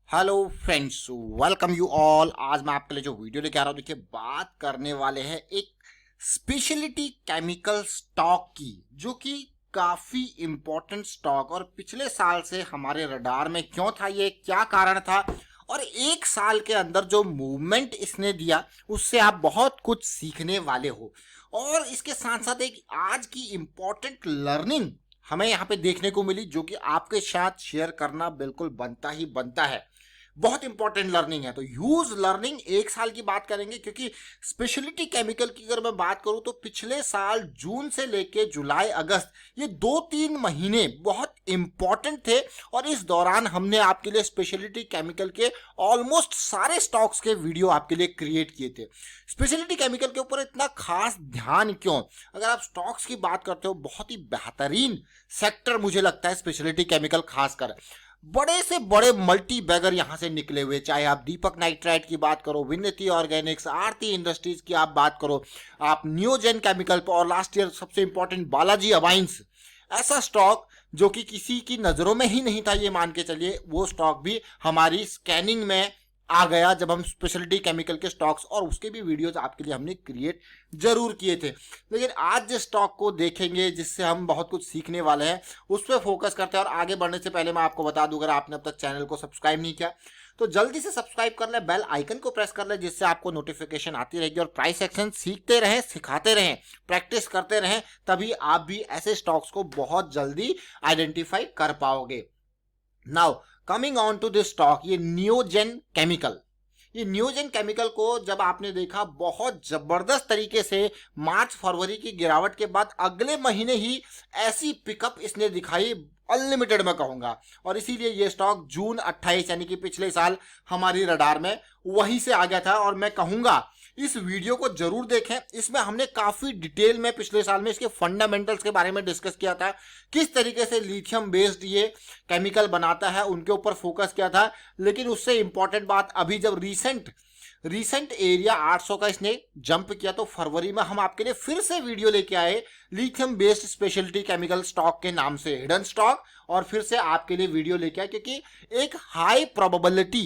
Hello friends, welcome you all. आज मैं आपके लिए जो वीडियो लेके आ रहा हूँ, देखिए बात करने वाले हैं एक स्पेशलिटी केमिकल स्टॉक की, जो कि काफी इंपॉर्टेंट स्टॉक और पिछले साल से हमारे रडार में क्यों था, ये क्या कारण था और एक साल के अंदर जो मूवमेंट इसने दिया उससे आप बहुत कुछ सीखने वाले हो। और इसके साथ साथ एक आज की इंपॉर्टेंट लर्निंग हमें यहाँ पे देखने को मिली, जो कि आपके साथ शेयर करना बिल्कुल बनता ही बनता है। बहुत इंपॉर्टेंट लर्निंग है, तो ह्यूज लर्निंग एक साल की बात करेंगे, क्योंकि स्पेशलिटी केमिकल की अगर मैं बात करूं तो पिछले साल जून से लेके जुलाई अगस्त ये 2-3 महीने बहुत इंपॉर्टेंट थे। और इस दौरान हमने आपके लिए स्पेशलिटी केमिकल के ऑलमोस्ट सारे स्टॉक्स के वीडियो आपके लिए क्रिएट किए थे। स्पेशलिटी केमिकल के ऊपर इतना खास ध्यान क्यों? अगर आप स्टॉक्स की बात करते हो, बहुत ही बेहतरीन सेक्टर मुझे लगता है स्पेशलिटी केमिकल खासकर। बड़े से बड़े मल्टी बैगर यहां से निकले हुए, चाहे आप दीपक नाइट्राइट की बात करो, विनती ऑर्गेनिक्स, आरती इंडस्ट्रीज की आप बात करो, आप नियोजन केमिकल और लास्ट ईयर सबसे इंपॉर्टेंट बालाजी अवाइंस। ऐसा स्टॉक जो कि किसी की नजरों में ही नहीं था, ये मान के चलिए, वो स्टॉक भी हमारी स्कैनिंग में आ गया जब हम स्पेशलिटी केमिकल के स्टॉक्स और उसके भी वीडियोस आपके लिए हमने क्रिएट जरूर किए थे। लेकिन आज जिस स्टॉक को देखेंगे, जिससे हम बहुत कुछ सीखने वाले हैं, उस पर फोकस करते हैं। और आगे बढ़ने से पहले मैं आपको बता दूं, अगर आपने अब तक चैनल को सब्सक्राइब नहीं किया तो जल्दी से सब्सक्राइब कर ले, बेल आइकन को प्रेस कर ले, जिससे आपको नोटिफिकेशन आती रहेगी। और प्राइस एक्शन सीखते रहें, सिखाते रहें, प्रैक्टिस करते रहें, तभी आप भी ऐसे स्टॉक्स को बहुत जल्दी आइडेंटिफाई कर पाओगे। Now coming on to this stock, ये नियोजन केमिकल। ये नियोजन केमिकल को जब आपने देखा, बहुत जबरदस्त तरीके से मार्च फरवरी की गिरावट के बाद अगले महीने ही ऐसी पिकअप इसने दिखाई, अनलिमिटेड मैं कहूंगा। और इसीलिए ये स्टॉक जून 28 यानी कि पिछले साल हमारी रडार में वहीं से आ गया था। और मैं कहूंगा इस वीडियो को जरूर देखें, इसमें हमने काफी डिटेल में पिछले साल में इसके फंडामेंटल्स के बारे में डिस्कस किया था, किस तरीके से लिथियम बेस्ड ये केमिकल बनाता है, उनके ऊपर फोकस किया था। लेकिन उससे इंपॉर्टेंट बात, अभी जब रीसेंट एरिया 800 का इसने जंप किया, तो फरवरी में हम आपके लिए फिर से वीडियो लेके आए lithium based speciality chemical stock के नाम से, हिडन स्टॉक। और फिर से आपके लिए वीडियो लेके आए, क्योंकि एक हाई प्रोबेबिलिटी,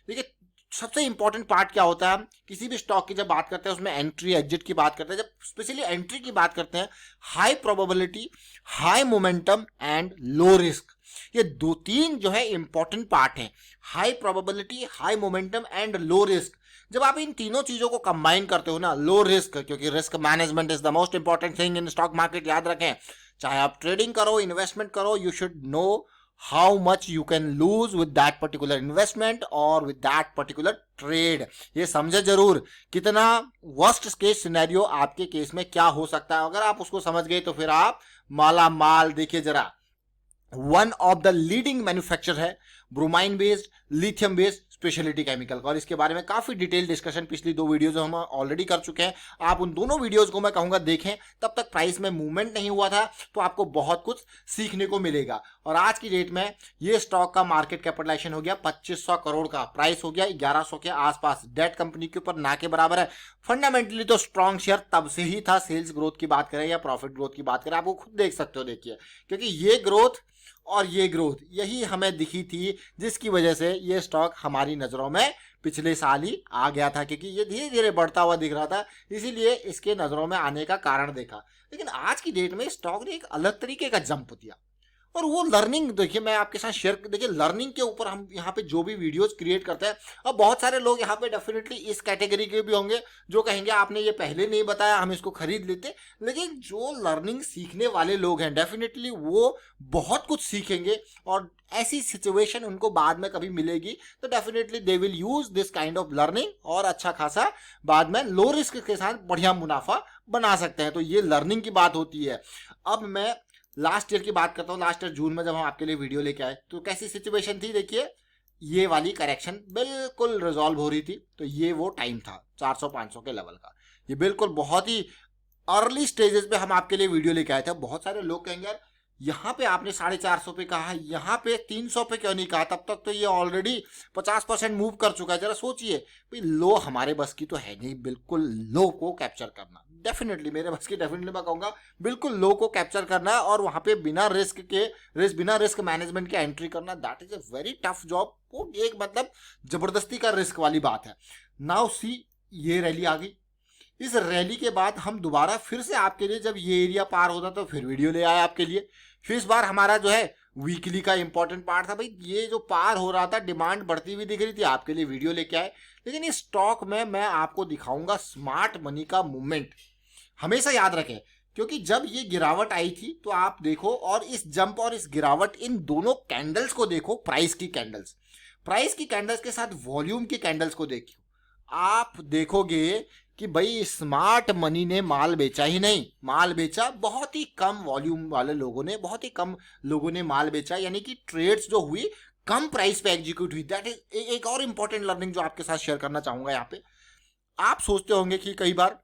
देखिए सबसे इंपॉर्टेंट पार्ट क्या होता है किसी भी स्टॉक की जब बात करते हैं, उसमें एंट्री एग्जिट की बात करते हैं। जब स्पेशली एंट्री की बात करते हैं, high probability, high momentum and low risk, ये 2-3 जो है इंपॉर्टेंट पार्ट हैं। High probability, high momentum and low risk. जब आप इन तीनों चीजों को कंबाइन करते हो ना, लो रिस्क, क्योंकि risk management is the most important thing in stock market, याद रखें। चाहे आप ट्रेडिंग करो, इन्वेस्टमेंट करो, you should know how much you can lose with that particular investment or with that particular trade। ये समझे जरूर, कितना वर्स्ट केस सिनेरियो आपके केस में क्या हो सकता है। अगर आप उसको समझ गए तो फिर आप माला माल। देखिए जरा, one of the leading manufacturer है bromine based, lithium based speciality chemical का, और इसके बारे में काफी डिटेल डिस्कशन पिछली 2 वीडियोज हम ऑलरेडी कर चुके हैं। आप उन दोनों वीडियोज को मैं कहूंगा देखें, तब तक प्राइस में मूवमेंट नहीं हुआ था, तो आपको बहुत कुछ सीखने को मिलेगा। और आज की डेट में ये स्टॉक का मार्केट कैपिटलाइजेशन हो गया 2500 करोड़ का, प्राइस हो गया 1100 के आसपास, डेट कंपनी के ऊपर ना के बराबर है। फंडामेंटली तो स्ट्रॉन्ग शेयर तब से ही था, सेल्स ग्रोथ की बात करें या प्रॉफिट ग्रोथ की बात करें, आप वो खुद देख सकते हो। देखिए, क्योंकि ये ग्रोथ और ये ग्रोथ यही हमें दिखी थी, जिसकी वजह से ये स्टॉक हमारी नजरों में पिछले साल ही आ गया था, क्योंकि ये धीरे धीरे बढ़ता हुआ दिख रहा था, इसीलिए इसके नजरों में आने का कारण देखा। लेकिन आज की डेट में स्टॉक ने एक अलग तरीके का जंप दिया, और वो लर्निंग देखिए मैं आपके साथ शेयर, देखिए लर्निंग के ऊपर हम यहाँ पे जो भी वीडियोस क्रिएट करते हैं, अब बहुत सारे लोग यहाँ पे डेफिनेटली इस कैटेगरी के भी होंगे जो कहेंगे आपने ये पहले नहीं बताया, हम इसको खरीद लेते। लेकिन जो लर्निंग सीखने वाले लोग हैं, डेफिनेटली वो बहुत कुछ सीखेंगे, और ऐसी सिचुएशन उनको बाद में कभी मिलेगी तो definitely they will use this kind of learning, और अच्छा खासा बाद में लो रिस्क के साथ बढ़िया मुनाफा बना सकते हैं। तो ये लर्निंग की बात होती है। अब मैं लास्ट ईयर की बात करता हूँ। लास्ट ईयर जून में जब हम आपके लिए वीडियो लेके आए, तो कैसी सिचुएशन थी? देखिए, ये वाली करेक्शन बिल्कुल रिजॉल्व हो रही थी, तो ये वो टाइम था 400-500 के लेवल का। ये बिल्कुल बहुत ही अर्ली स्टेजेस पे हम आपके लिए वीडियो लेके आए थे। बहुत सारे लोग कहेंगे यार यहाँ पे आपने 450 पे कहा, यहाँ पे 300 पे क्यों नहीं कहा? तब तक तो ये ऑलरेडी 50% मूव कर चुका है। जरा सोचिए भाई, लो हमारे बस की तो है नहीं बिल्कुल लो को कैप्चर करना, डेफिनेटली मेरे बस की डेफिनेटली मैं कहूँगा बिल्कुल लो को कैप्चर करना है और वहाँ पे बिना रिस्क मैनेजमेंट के एंट्री करना, that is a very tough job. वो एक मतलब जबरदस्ती का रिस्क वाली बात है। नाउ सी, ये रैली आ गई। इस रैली के बाद हम दोबारा फिर से आपके लिए, जब ये एरिया पार होता तो फिर वीडियो ले आए आपके लिए। फिर इस बार हमारा जो है वीकली का इंपॉर्टेंट पार्ट था, भाई ये जो पार हो रहा था, डिमांड बढ़ती हुई दिख रही थी, आपके लिए वीडियो लेके आए। लेकिन इस स्टॉक में मैं आपको दिखाऊंगा स्मार्ट मनी का मूवमेंट। हमेशा याद रखें, क्योंकि जब ये गिरावट आई थी तो आप देखो, और इस जंप और इस गिरावट, इन दोनों कैंडल्स को देखो, प्राइस की कैंडल्स के साथ वॉल्यूम की कैंडल्स को देखो, आप देखोगे कि भाई स्मार्ट मनी ने माल बेचा ही नहीं, माल बेचा बहुत ही कम वॉल्यूम वाले लोगों ने, बहुत ही कम लोगों ने माल बेचा, यानी कि ट्रेड्स जो हुई कम प्राइस पे एग्जीक्यूट हुई। दैट इज एक और इंपॉर्टेंट लर्निंग जो आपके साथ शेयर करना चाहूंगा यहाँ पे। आप सोचते होंगे कि कई बार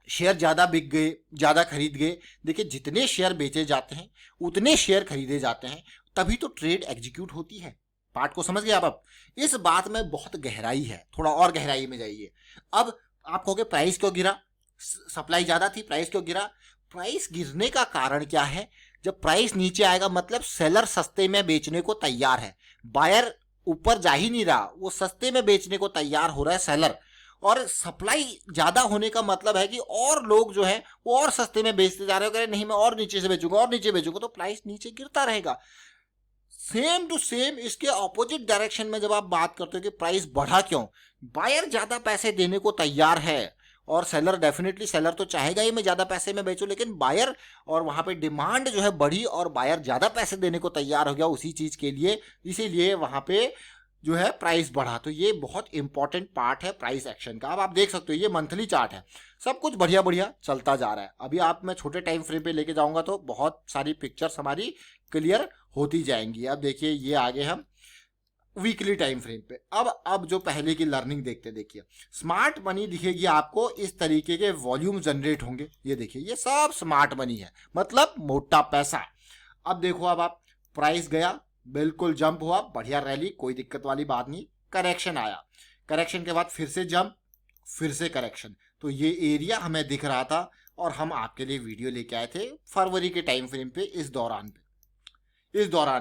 शेयर ज्यादा बिक गए, ज्यादा खरीद गए। देखिए, जितने शेयर बेचे जाते हैं उतने शेयर खरीदे जाते हैं, तभी तो ट्रेड एग्जीक्यूट होती है। पार्ट को समझ गए आप? अब इस बात में बहुत गहराई है, थोड़ा और गहराई में जाइए। अब आप कहोगे प्राइस क्यों गिरा, सप्लाई ज्यादा थी, प्राइस क्यों गिरा? प्राइस गिरने का कारण क्या है? जब प्राइस नीचे आएगा मतलब सेलर सस्ते में बेचने को तैयार है, बायर ऊपर जा ही नहीं रहा, वो सस्ते में बेचने को तैयार हो रहा है सेलर। और सप्लाई ज्यादा होने का मतलब है कि और लोग जो है वो और सस्ते में बेचते जा रहे हो, कह रहे नहीं मैं और नीचे से बेचूंगा, और नीचे बेचूंगा, तो प्राइस नीचे गिरता रहेगा। सेम टू सेम इसके ऑपोजिट डायरेक्शन में जब आप बात करते हो कि प्राइस बढ़ा क्यों, बायर ज्यादा पैसे देने को तैयार है, और सेलर डेफिनेटली, सेलर तो चाहेगा ही मैं ज्यादा पैसे में बेचूं, लेकिन बायर, और वहां पे डिमांड जो है बढ़ी और बायर ज्यादा पैसे देने को तैयार हो गया उसी चीज के लिए, इसीलिए वहां पे जो है प्राइस बढ़ा। तो ये बहुत इंपॉर्टेंट पार्ट है प्राइस एक्शन का। अब आप देख सकते हो ये मंथली चार्ट है, सब कुछ बढ़िया बढ़िया चलता जा रहा है। अभी आप मैं छोटे टाइम फ्रेम पे लेके जाऊंगा तो बहुत सारी पिक्चर्स हमारी क्लियर होती जाएंगी। अब देखिए ये आगे हम वीकली टाइम फ्रेम पे। अब जो पहले की लर्निंग देखते, देखिए स्मार्ट मनी दिखेगी आपको, इस तरीके के वॉल्यूम जनरेट होंगे। ये देखिए ये सब स्मार्ट मनी है, मतलब मोटा पैसा। अब देखो, अब आप प्राइस गया, बिल्कुल जंप हुआ, बढ़िया रैली, कोई दिक्कत वाली बात नहीं। करेक्शन आया, करेक्शन के बाद फिर से जंप, फिर से करेक्शन। तो ये एरिया हमें दिख रहा था और हम आपके लिए वीडियो लेके आए थे फरवरी के टाइम फ्रेम पे, इस दौरान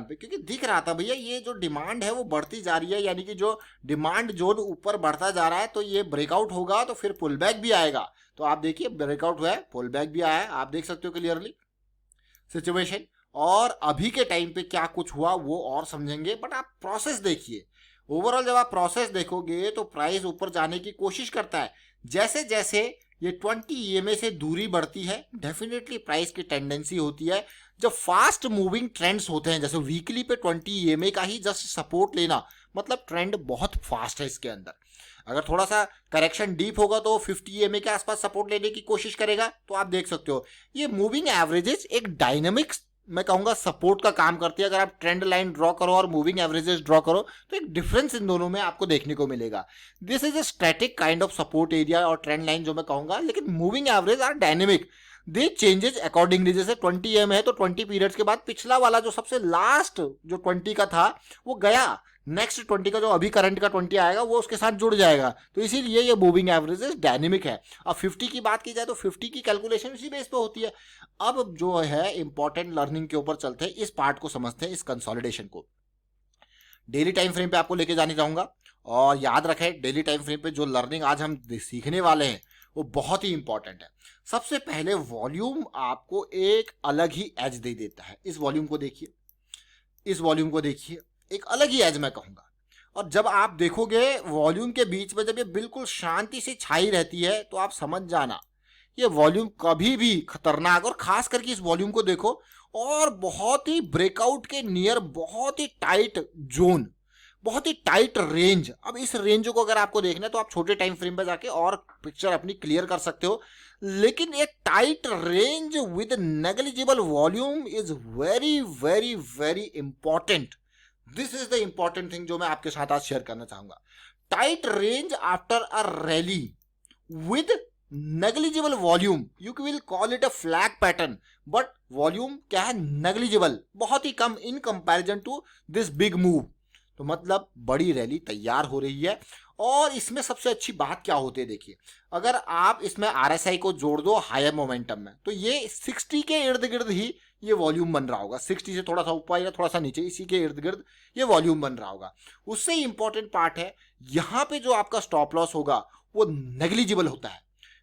पे क्योंकि दिख रहा था भैया ये जो डिमांड है वो बढ़ती जा रही है, यानी कि जो डिमांड जोन ऊपर बढ़ता जा रहा है, तो ये ब्रेकआउट होगा तो फिर पुल बैक भी आएगा। तो आप देखिए ब्रेकआउट हुआ है, पुल बैक भी आया है, आप देख सकते हो क्लियरली सिचुएशन। और अभी के टाइम पे क्या कुछ हुआ वो और समझेंगे, बट आप प्रोसेस देखिए। ओवरऑल जब आप प्रोसेस देखोगे तो प्राइस ऊपर जाने की कोशिश करता है। जैसे जैसे ये 20 EMA से दूरी बढ़ती है, डेफिनेटली प्राइस की टेंडेंसी होती है, जब फास्ट मूविंग ट्रेंड्स होते हैं, जैसे वीकली पे 20 EMA का ही जस्ट सपोर्ट लेना, मतलब ट्रेंड बहुत फास्ट है इसके अंदर। अगर थोड़ा सा करेक्शन डीप होगा तो 50 EMA के आसपास सपोर्ट लेने की कोशिश करेगा। तो आप देख सकते हो ये मूविंग एवरेजेस एक डायनेमिक, मैं कहूंगा सपोर्ट का काम करती है। अगर आप ट्रेंड लाइन ड्रॉ करो और मूविंग एवरेजेस ड्रॉ करो तो एक डिफरेंस इन दोनों में आपको देखने को मिलेगा। This is a static kind of support area और ट्रेंड लाइन जो मैं कहूंगा, लेकिन moving average are dynamic, they changes accordingly. जैसे 20 EMA है तो 20 पीरियड्स के बाद पिछला वाला जो सबसे लास्ट जो 20 का था वो गया, नेक्स्ट 20 का जो अभी करंट का 20 आएगा वो उसके साथ जुड़ जाएगा। तो इसीलिए ये मूविंग एवरेजेस डायनेमिक है। अब 50 की बात की जाए तो 50 की कैलकुलेशन इसी बेस पे होती है। अब जो है इंपॉर्टेंट लर्निंग के ऊपर चलते हैं, इस पार्ट को समझते हैं, इस कंसोलिडेशन को। डेली टाइम फ्रेम पे आपको लेके जाने चाहूंगा, और याद रखें डेली टाइम फ्रेम पे जो लर्निंग आज हम सीखने वाले हैं वो बहुत ही इंपॉर्टेंट है। सबसे पहले वॉल्यूम आपको एक अलग ही एज दे देता है। इस वॉल्यूम को देखिए, इस वॉल्यूम को देखिए, एक अलग ही एज मैं कहूंगा। और जब आप देखोगे वॉल्यूम के बीच में जब ये बिल्कुल शांति से छाई रहती है तो आप समझ जाना ये वॉल्यूम कभी भी खतरनाक, और खास करके इस वॉल्यूम को देखो, और बहुत ही ब्रेकआउट के नियर, बहुत ही टाइट जोन, बहुत ही टाइट रेंज। अब इस रेंज को अगर आपको देखना है तो आप छोटे टाइम फ्रेम पर जाके और पिक्चर अपनी क्लियर कर सकते हो, लेकिन ये tight range with negligible volume is very very very important. This is the important thing जो मैं आपके साथ आज शेयर करना चाहूंगा। Tight range after a rally with negligible volume, you will call it a flag pattern, but volume क्या है, negligible, बहुत ही कम in comparison to this big move. तो मतलब बड़ी रैली तैयार हो रही है। और इसमें सबसे अच्छी बात क्या होती है, देखिए अगर आप इसमें RSI को जोड़ दो हायर मोमेंटम में, तो ये 60 के इर्द गिर्द ही ये वॉल्यूम बन रहा होगा। 60 से थोड़ा सा ऊपर या थोड़ा सा नीचे, इसी के इर्द गिर्द ये वॉल्यूम बन रहा होगा। उससे इंपॉर्टेंट पार्ट है, यहाँ पे जो आपका स्टॉप लॉस होगा वो नेग्लिजिबल होता है,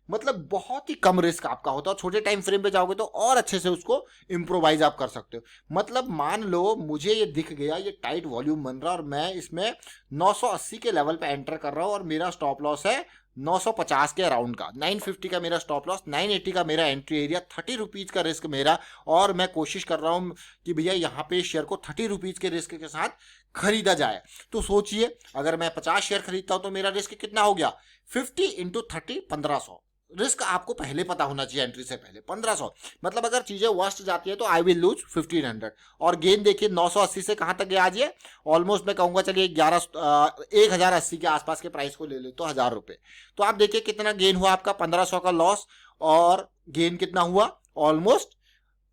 मतलब बहुत ही कम रिस्क आपका होता है। और छोटे टाइम फ्रेम पे जाओगे तो और अच्छे से उसको इम्प्रोवाइज आप कर सकते हो। मतलब मान लो मुझे ये दिख गया, ये टाइट वॉल्यूम बन रहा है और मैं इसमें 980 के लेवल पे एंटर कर रहा हूँ और मेरा स्टॉप लॉस है 950 के अराउंड का, 950 का मेरा स्टॉप लॉस, 980 का मेरा एंट्री एरिया, 30 रुपीज का रिस्क मेरा। और मैं कोशिश कर रहा हूँ कि भैया यहाँ पे शेयर को 30 रुपीज के रिस्क के साथ खरीदा जाए। तो सोचिए अगर मैं 50 शेयर खरीदता हूँ तो मेरा रिस्क कितना हो गया, 50 इंटू 30, 1500। रिस्क आपको पहले पता होना चाहिए एंट्री से पहले, 1500। मतलब अगर चीजें वर्स्ट जाती है तो आई विल लूज 1500। और गेन देखिए 980 से कहां तक गया आज ये, ऑलमोस्ट मैं कहूंगा चलिए 1080 के आसपास के प्राइस को ले ले तो 1000 रुपए। तो आप देखिए कितना गेन हुआ आपका, 1500 का लॉस और गेन कितना हुआ, ऑलमोस्ट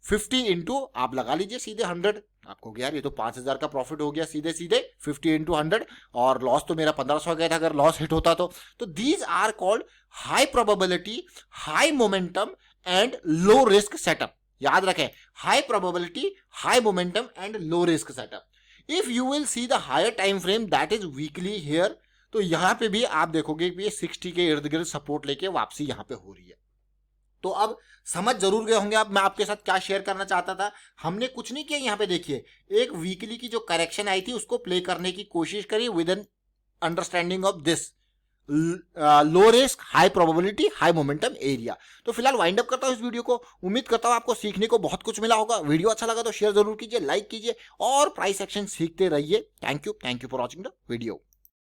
50 इंटू आप लगा लीजिए सीधे 100। आपको गया यार ये तो 5000 का प्रॉफिट हो गया सीधे सीधे, 50 इंटू 100। और लॉस तो मेरा 1500 गया था अगर लॉस हिट होता तो these are called high probability, high momentum and low risk setup. याद रखें, high probability, high momentum and low risk setup. If you will see the higher time frame that is weekly here, तो यहां पे भी आप देखोगे कि ये 60 के इर्द गिर्द सपोर्ट लेके वापसी यहां पे हो रही है। तो अब समझ जरूर गए होंगे अब मैं आपके साथ क्या शेयर करना चाहता था। हमने कुछ नहीं किया, यहाँ पे देखिए एक वीकली की जो करेक्शन आई थी उसको प्ले करने की कोशिश करी with an understanding of this low risk high probability high momentum area. तो फिलहाल वाइंड अप करता हूं इस वीडियो को। उम्मीद करता हूं आपको सीखने को बहुत कुछ मिला होगा। वीडियो अच्छा लगा तो शेयर जरूर कीजिए, लाइक कीजिए और प्राइस एक्शन सीखते रहिए। Thank you for watching the video.